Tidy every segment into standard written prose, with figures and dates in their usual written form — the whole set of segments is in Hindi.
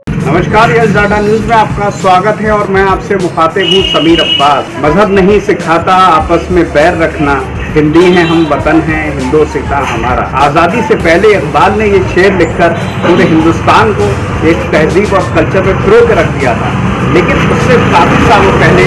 नमस्कार, यस डाटा न्यूज में आपका स्वागत है और मैं आपसे मुखातिब हूँ समीर अब्बास। मजहब नहीं सिखाता आपस में बैर रखना, हिंदी हैं हम वतन हैं हिंदो सिखा हमारा। आज़ादी से पहले इकबाल ने ये शेर लिखकर पूरे हिंदुस्तान को एक तहजीब और कल्चर में फ्रो के रख दिया था। लेकिन उससे काफ़ी सालों पहले,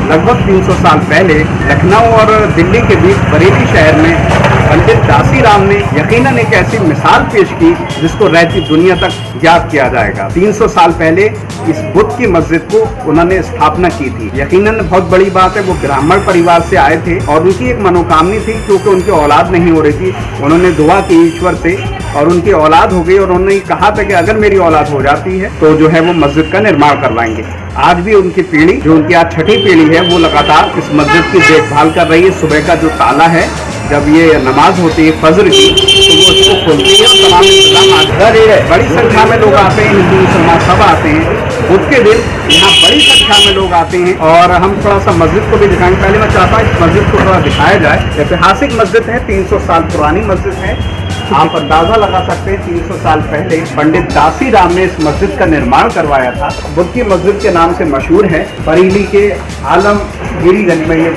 लगभग 300 साल पहले, लखनऊ और दिल्ली के बीच बरेली शहर में पंडित दासी राम ने यकीनन एक ऐसी मिसाल पेश की जिसको रहती दुनिया तक याद किया जाएगा। 300 साल पहले इस बुद्ध की मस्जिद को उन्होंने स्थापना की थी। यकीनन बहुत बड़ी बात है, वो ब्राह्मण परिवार से आए थे और उनकी एक मनोकामना थी, क्योंकि उनकी औलाद नहीं हो रही थी। उन्होंने दुआ की ईश्वर से और उनकी औलाद हो गई और उन्होंने कहा था कि अगर मेरी औलाद हो जाती है तो जो है वो मस्जिद का निर्माण करवाएंगे। आज भी उनकी पीढ़ी, जो उनकी आज छठी पीढ़ी है, वो लगातार इस मस्जिद की देखभाल कर रही है। सुबह का जो ताला है, जब ये नमाज होती है फजर की, तो वो इसको खोलती है और तमाम इंतजाम। बड़ी संख्या में लोग आते हैं, हिंदू मुसलमान सब आते हैं। बुध के दिन यहाँ बड़ी संख्या में लोग आते हैं और हम थोड़ा सा मस्जिद को भी दिखाएंगे। पहले मैं चाहता हूँ इस मस्जिद को थोड़ा दिखाया जाए। ऐतिहासिक मस्जिद है, 300 साल पुरानी मस्जिद है। आप अंदाजा लगा सकते हैं 300 साल पहले पंडित दासी राम ने इस मस्जिद का निर्माण करवाया था। बुद्ध की मस्जिद के नाम से मशहूर है। बरेली के आलमगीरीगंज में ये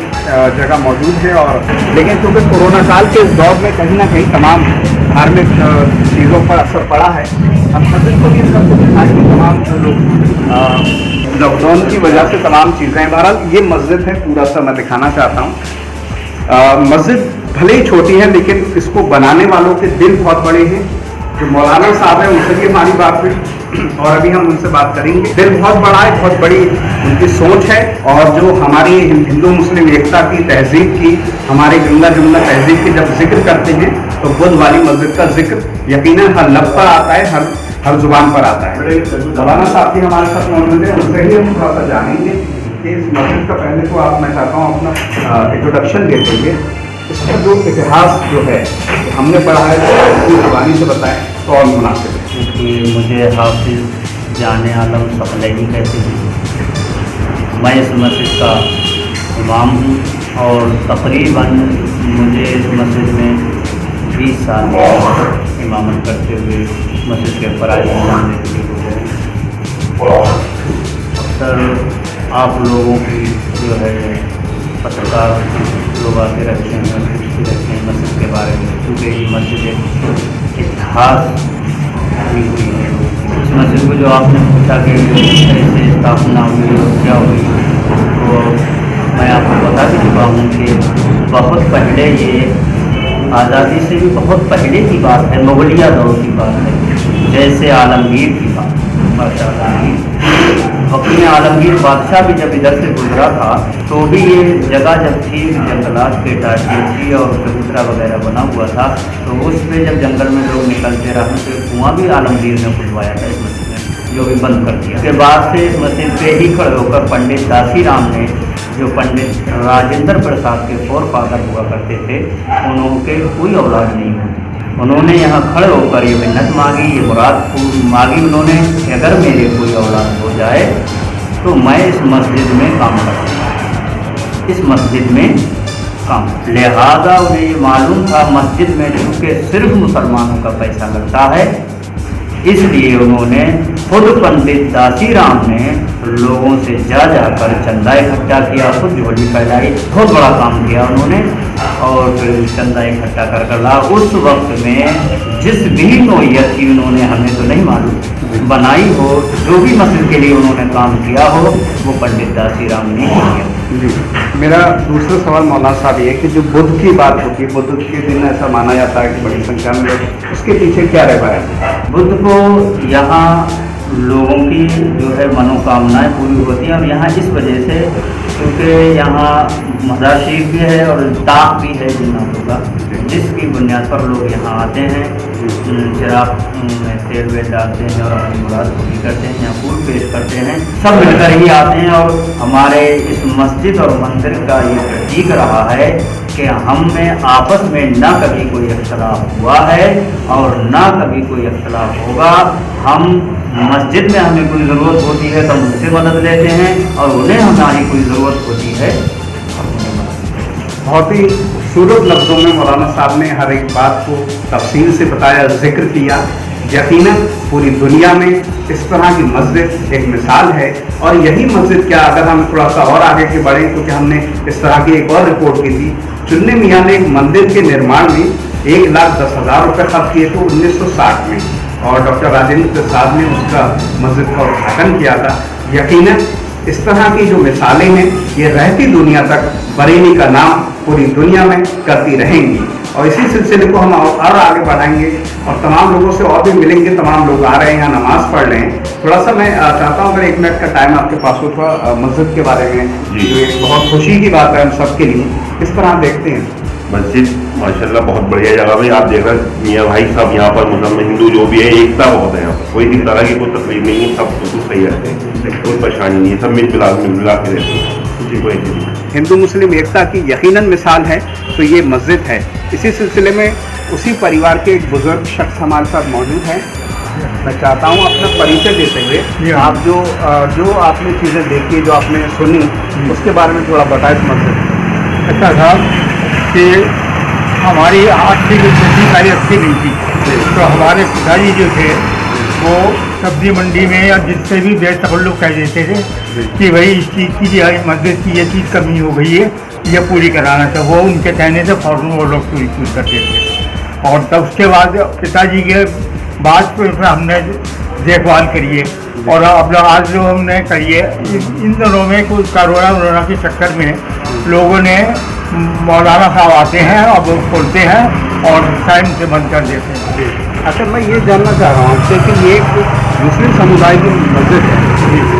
जगह मौजूद है। और लेकिन क्योंकि कोरोना काल के इस दौर में कहीं ना कहीं तमाम धार्मिक चीज़ों पर असर पड़ा है, हम मस्जिद को भी सबको दिखाएंगे। तमाम जो लोग लॉकडाउन की वजह से तमाम चीज़ें, बहरहाल ये मस्जिद है, पूरा सा मैं दिखाना चाहता हूँ। मस्जिद भले ही छोटी है लेकिन इसको बनाने वालों के दिल बहुत बड़े हैं। जो मौलाना साहब हैं उनसे भी हमारी बात हुई और अभी हम उनसे बात करेंगे। दिल बहुत बड़ा है, बहुत बड़ी उनकी सोच है। और जो हमारी हिंदू मुस्लिम एकता की, तहजीब की, हमारी गंगा जमुना तहजीब की जब जिक्र करते हैं तो बुद्ध वाली मस्जिद का जिक्र यकीनन हर लब पर आता है, हर जुबान पर आता है। मौलाना साहब भी हमारे साथ मौजूद है, उनसे ही हम थोड़ा सा जानेंगे कि इस मस्जिद का पहले तो मैं चाहता हूँ अपना इंट्रोडक्शन दे देंगे। इसका जो इतिहास जो है हमने पढ़ा है, तो जुबानी से बताएं तो और मुनासिब है। क्योंकि मुझे हाफिज जाने आलम सफलैनी कहते हैं। मैं इस मस्जिद का इमाम हूँ और तकरीबन मुझे इस मस्जिद में 20 साल इमामत करते हुए मस्जिद के फराइज़ जानने के लिए हो गए। अक्सर आप लोगों की जो है पत्रकार लोग आते रहते हैं और पूछते रहते हैं मस्जिद के बारे में, क्योंकि ये मस्जिद एक इतिहास हुई है। इस मस्जिद को जो आपने पूछा कि कैसे स्थापना हुई और क्या हुई, तो मैं आपको बता भी चुका हूँ कि बहुत पहले, ये आज़ादी से भी बहुत पहले की बात है, मुगलिया दौर की बात है। जैसे आलमगीर की बात, अपने आलमगीर बादशाह भी जब इधर से गुजरा था तो भी ये जगह जब थी जंगलात के टाटी थी और चबूतरा वगैरह बना हुआ था, तो उस पर जब जंगल में लोग निकलते रहे तो कुआं भी आलमगीर ने खुलवाया था इस मस्जिद में, जो भी बंद कर दिया। उसके बाद से इस मस्जिद पे ही खड़े होकर पंडित दासी राम ने, जो पंडित राजेंद्र प्रसाद के फोर फादर हुआ करते थे, उनके कोई औलाद नहीं होती, उन्होंने यहाँ खड़े होकर ये मिन्नत मांगी, ये मुराद मांगी उन्होंने कि अगर मेरे कोई औलाद हो जाए तो मैं इस मस्जिद में काम करूँगा, इस मस्जिद में काम। लिहाजा उन्हें ये मालूम था मस्जिद में चूँकि सिर्फ मुसलमानों का पैसा लगता है, इसलिए उन्होंने खुद पंडित दासी राम ने लोगों से जाकर चंदा इकट्ठा किया, खुद झोली फैलाई, बहुत बड़ा काम किया उन्होंने। और फिर चंदा इकट्ठा कर ला। उस वक्त में जिस भी नोयत की उन्होंने, हमें तो नहीं मालूम, बनाई हो, जो भी मस्जिद के लिए उन्होंने काम किया हो, वो पंडित दासी राम ने किया। जी, मेरा दूसरा सवाल मौलाना साहब ये कि जो बुद्ध की बात होती है, बुद्ध के दिन ऐसा माना जाता है कि बड़ी संख्या में लोग, उसके पीछे क्या रवायत है? बुद्ध को यहाँ लोगों की जो है मनोकामनाएं पूरी होती हैं, और यहाँ इस वजह से क्योंकि यहाँ मज़ार शरीफ भी है और ताक भी है जिन्नातों का, जिसकी बुनियाद पर लोग यहाँ आते हैं, शराब में तेल वेल डालते हैं और अपनी मुराद पूरी करते हैं, यहाँ फूल पेश करते हैं, सब मिलकर ही आते हैं। और हमारे इस मस्जिद और मंदिर का ये प्रतीक रहा है कि हम में आपस में ना कभी कोई इख्तलाफ हुआ है और ना कभी कोई इख्तलाफ होगा। हम मस्जिद में हमें कोई ज़रूरत होती है तो हम उनसे मदद लेते हैं और उन्हें हमारी कोई ज़रूरत होती है। बहुत ही खूबसूरत लफ्ज़ों में मौलाना साहब ने हर एक बात को तफसील से बताया, जिक्र किया। यकीनन पूरी दुनिया में इस तरह की मस्जिद एक मिसाल है। और यही मस्जिद क्या, अगर हम थोड़ा सा और आगे के बढ़ें, क्योंकि हमने इस तरह की एक और रिपोर्ट की थी, चुन्नी मियाँ ने एक मंदिर के निर्माण में 1,10,000 रुपये खर्च किए थे 1960 में, और डॉक्टर राजेंद्र प्रसाद ने उसका मस्जिद का उद्घाटन किया था। यकीनन इस तरह की जो मिसालें हैं ये रहती दुनिया तक बरेली का नाम पूरी दुनिया में करती रहेंगी। और इसी सिलसिले को हम और आगे बढ़ाएंगे और तमाम लोगों से और भी मिलेंगे। तमाम लोग आ रहे हैं, नमाज पढ़ रहे हैं। थोड़ा सा मैं चाहता हूँ अगर 1 मिनट का टाइम आपके पास हो, थोड़ा मस्जिद के बारे में, जो एक बहुत खुशी की बात है हम सब के लिए, किस तरह देखते हैं? मस्जिद माशाल्लाह बहुत बढ़िया जगह में आप देख रहे हैं, मियाँ भाई सब यहाँ पर मुसलमान हिंदू जो भी है एकता बहुत है यहाँ पर, कोई भी तरह की कोई तकलीफ नहीं है, सब बिल्कुल सही रहते हैं, कोई परेशानी नहीं है, सब मिल मिला के रहते हैं। कोई हिंदू मुस्लिम एकता की यकीनन मिसाल है तो ये मस्जिद है। इसी सिलसिले में उसी परिवार के एक बुजुर्ग शख्स हमारे साथ मौजूद हैं। मैं चाहता हूँ अपना परिचय देते हुए आप जो आपने चीज़ें देखी, जो आपने सुनी, उसके बारे में थोड़ा बताएं इस मस्जिद। अच्छा साहब कि हमारी आर्थिक स्थिति सारी अच्छी नहीं थी, तो हमारे पिताजी जो थे वो सब्जी मंडी में या जिससे भी बेतकल्लुफ़ कह देते थे कि भाई इस चीज़ की जो है मस्जिद की ये चीज़ कमी हो गई है, ये पूरी कराना था। वो उनके कहने से फ़ौरन वो लोग पूरी करते थे। और तब उसके बाद पिताजी के बाद फिर हमने देखभाल करिए, और अब आज जो हमने करिए, इन दिनों में कुछ कोरोना के चक्कर में लोगों ने मौलाना साहब आते हैं, अब खोलते हैं और टाइम से बंद कर देते हैं। अच्छा, मैं ये जानना चाह रहा हूँ आपसे कि ये एक मुस्लिम समुदाय की मस्जिद है,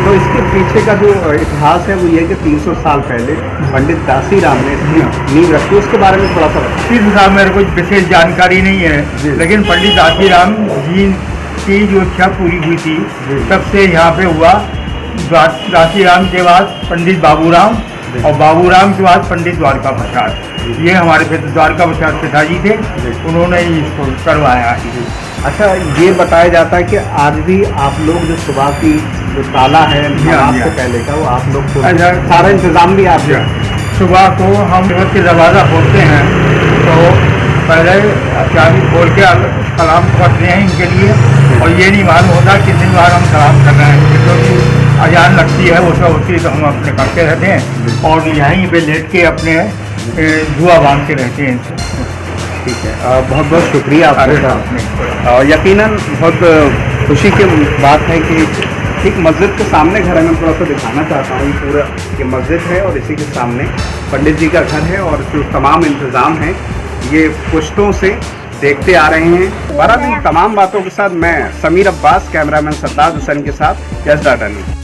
तो इसके पीछे का जो इतिहास है वो ये कि 300 साल पहले पंडित दासी राम ने इसकी नींव रखी, उसके बारे में थोड़ा सा बताइए। इस हिसाब मेरे को विशेष जानकारी नहीं है, लेकिन पंडित दासी राम जी की जो इच्छा पूरी हुई थी तब से यहाँ पे हुआ। दासी राम के बाद पंडित बाबूराम, और बाबूराम के बाद पंडित द्वारका प्रसाद, ये हमारे द्वारका प्रसाद पिताजी थे, उन्होंने ही इसको करवाया। अच्छा, ये बताया जाता है कि आज भी आप लोग जो सुबह की जो ताला है नमाज से पहले का, वो आप लोग सारा इंतज़ाम भी आप सुबह को हम घर के दरवाज़ा खोलते हैं तो पहले चाबी खोल के सलाम करते हैं इनके लिए, और ये नहीं मालूम होता कितनी बार हम सलाम कर रहे हैं, क्योंकि अजान लगती है वो सब होती है तो हम अपने करते रहते हैं और यहीं पे लेट के अपने दुआ मांगते रहते हैं। ठीक है, बहुत बहुत शुक्रिया आपका। यकीनन बहुत खुशी की बात है कि ठीक मस्जिद के सामने घर है। मैं थोड़ा सा दिखाना चाहता हूँ, ये पूरा ये मस्जिद है और इसी के सामने पंडित जी का घर है, और जो तमाम इंतज़ाम हैं ये पुश्तों से देखते आ रहे हैं। बहरहाल इन तमाम बातों के साथ मैं समीर अब्बास, कैमरामैन सरदार हुसैन के साथ, यस डाटा न्यूज़।